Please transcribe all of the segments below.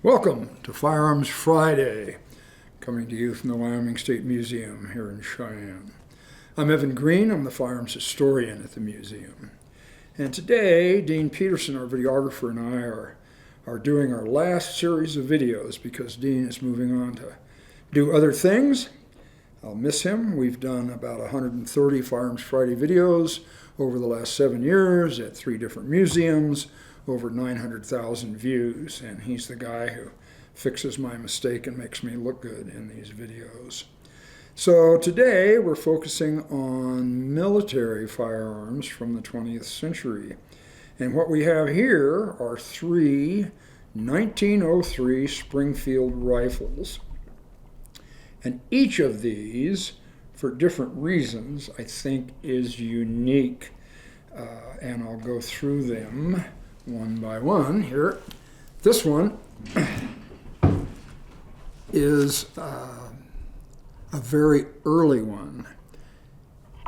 Welcome to Firearms Friday, coming to you from the Wyoming State Museum here in Cheyenne. I'm Evan Green, I'm the firearms historian at the museum. And today, Dean Pedersen, our videographer, and I are doing our last series of videos because Dean is moving on to do other things. I'll miss him. We've done about 130 Firearms Friday videos over the last 7 years at 3 different museums, over 900,000 views, and he's the guy who fixes my mistake and makes me look good in these videos. So today we're focusing on military firearms from the 20th century. And what we have here are 3 1903 Springfield rifles. And each of these, for different reasons, I think is unique. And I'll go through them one by one here. This one is a very early one.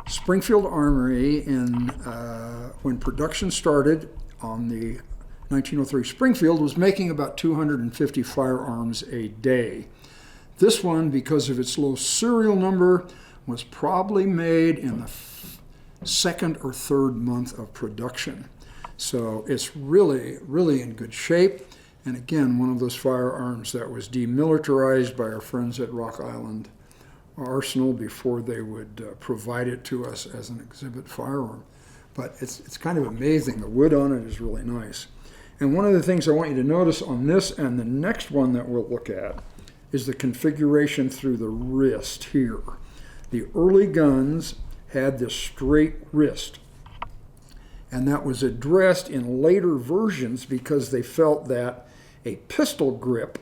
Springfield Armory, when production started on the 1903 Springfield, was making about 250 firearms a day. This one, because of its low serial number, was probably made in the second or third month of production. So it's really, really in good shape. And again, one of those firearms that was demilitarized by our friends at Rock Island Arsenal before they would provide it to us as an exhibit firearm. But it's kind of amazing. The wood on it is really nice. And one of the things I want you to notice on this and the next one that we'll look at is the configuration through the wrist here. The early guns had this straight wrist. And that was addressed in later versions because they felt that a pistol grip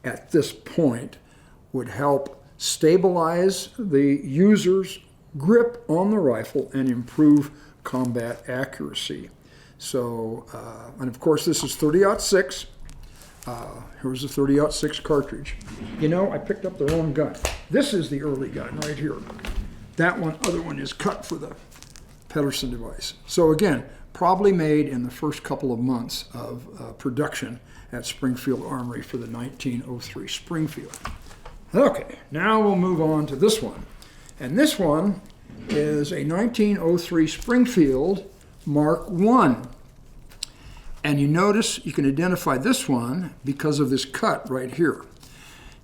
at this point would help stabilize the user's grip on the rifle and improve combat accuracy. So, and of course this is 30-06. Here's a 30-06 cartridge. You know, I picked up the wrong gun. This is the early gun right here. That other one is cut for the Pederson Device. So again, probably made in the first couple of months of production at Springfield Armory for the 1903 Springfield. Okay, now we'll move on to this one. And this one is a 1903 Springfield Mark I. And you notice, you can identify this one because of this cut right here.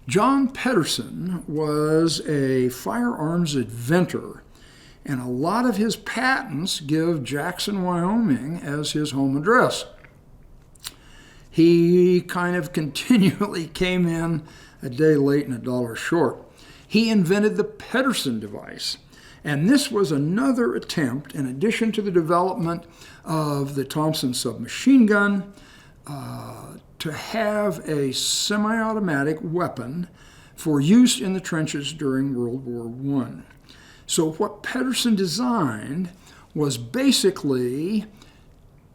John Pedersen was a firearms inventor, and a lot of his patents give Jackson, Wyoming as his home address. He kind of continually came in a day late and a dollar short. He invented the Pederson Device, and this was another attempt, in addition to the development of the Thompson submachine gun, to have a semi-automatic weapon for use in the trenches during World War I. So what Pedersen designed was basically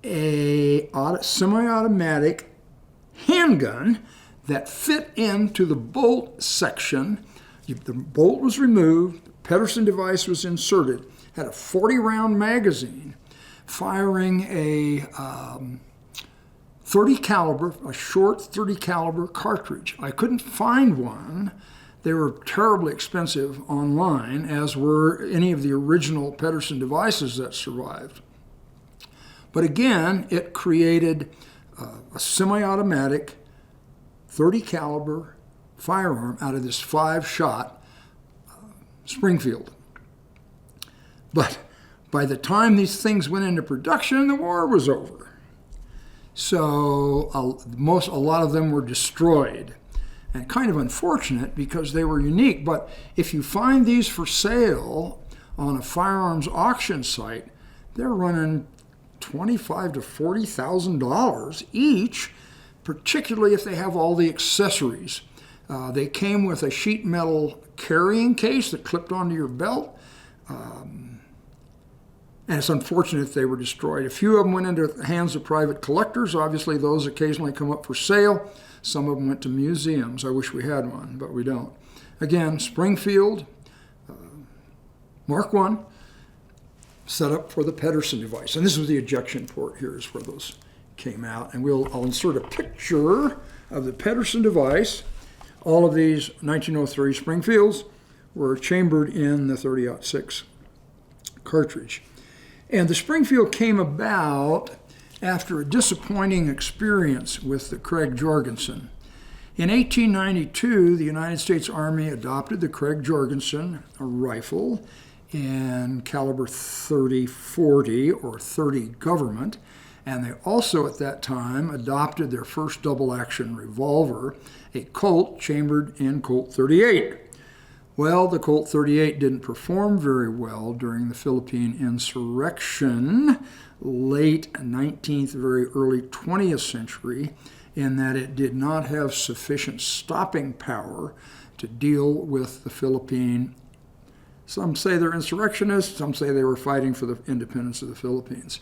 a semi-automatic handgun that fit into the bolt section. The bolt was removed, the Pedersen Device was inserted, had a 40-round magazine, firing a 30 caliber, a short 30 caliber cartridge. I couldn't find one. They were terribly expensive online, as were any of the original Pedersen devices that survived. But again, it created a semi-automatic 30 caliber firearm out of this 5-shot Springfield. But by the time these things went into production, the war was over. So a lot of them were destroyed. And kind of unfortunate because they were unique. But if you find these for sale on a firearms auction site, they're running $25,000 to $40,000 each, particularly if they have all the accessories. They came with a sheet metal carrying case that clipped onto your belt. And it's unfortunate they were destroyed. A few of them went into the hands of private collectors. Obviously, those occasionally come up for sale. Some of them went to museums. I wish we had one, but we don't. Again, Springfield, Mark I, set up for the Pedersen Device. And this was the ejection port. Here's where those came out. And I'll insert a picture of the Pederson Device. All of these 1903 Springfields were chambered in the .30-06 cartridge. And the Springfield came about after a disappointing experience with the Craig Jorgensen. In 1892, the United States Army adopted the Craig Jorgensen, a rifle in caliber .30-40 or .30 government, and they also at that time adopted their first double-action revolver, a Colt chambered in Colt .38. Well, the Colt .38 didn't perform very well during the Philippine insurrection, late 19th, very early 20th century, in that it did not have sufficient stopping power to deal with the Philippine. Some say they're insurrectionists, some say they were fighting for the independence of the Philippines.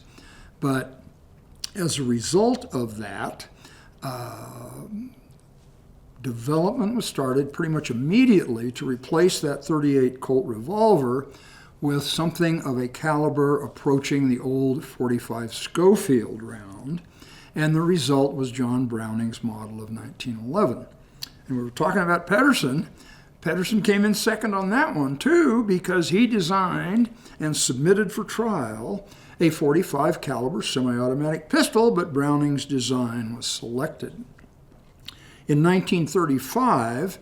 But as a result of that, development was started pretty much immediately to replace that .38 Colt revolver with something of a caliber approaching the old .45 Schofield round, and the result was John Browning's model of 1911. And we were talking about Pedersen. Pedersen came in second on that one too, because he designed and submitted for trial a .45 caliber semi-automatic pistol, but Browning's design was selected. In 1935,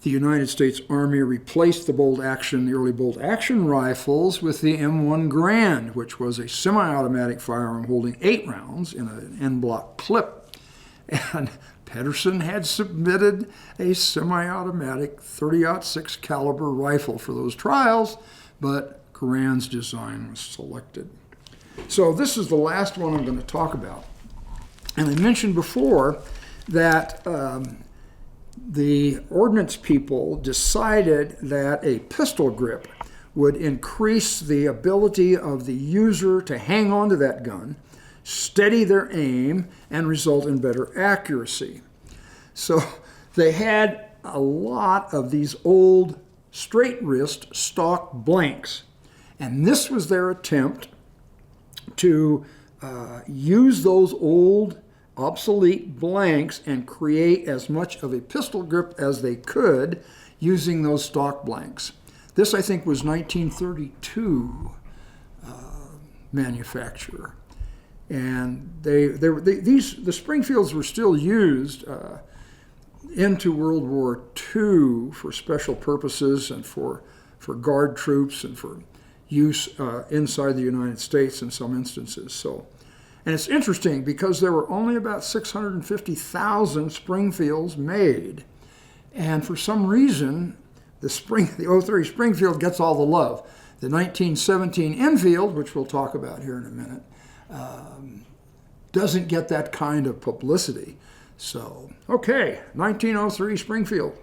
the United States Army replaced the early bolt-action rifles with the M1 Grand, which was a semi-automatic firearm holding 8 rounds in an en-bloc clip. And Pedersen had submitted a semi-automatic .30-06 caliber rifle for those trials, but Grand's design was selected. So this is the last one I'm going to talk about. And I mentioned before that the ordnance people decided that a pistol grip would increase the ability of the user to hang on to that gun, steady their aim, and result in better accuracy. So they had a lot of these old straight wrist stock blanks. And this was their attempt to use those old obsolete blanks and create as much of a pistol grip as they could using those stock blanks. This, I think, was 1932 manufacture. And the Springfields were still used into World War II for special purposes and for guard troops and for use inside the United States in some instances. And it's interesting because there were only about 650,000 Springfields made. And for some reason, the .03 Springfield gets all the love. The 1917 Enfield, which we'll talk about here in a minute, doesn't get that kind of publicity. So, okay, 1903 Springfield.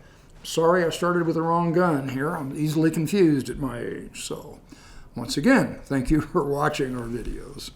Sorry I started with the wrong gun here. I'm easily confused at my age. So, once again, thank you for watching our videos.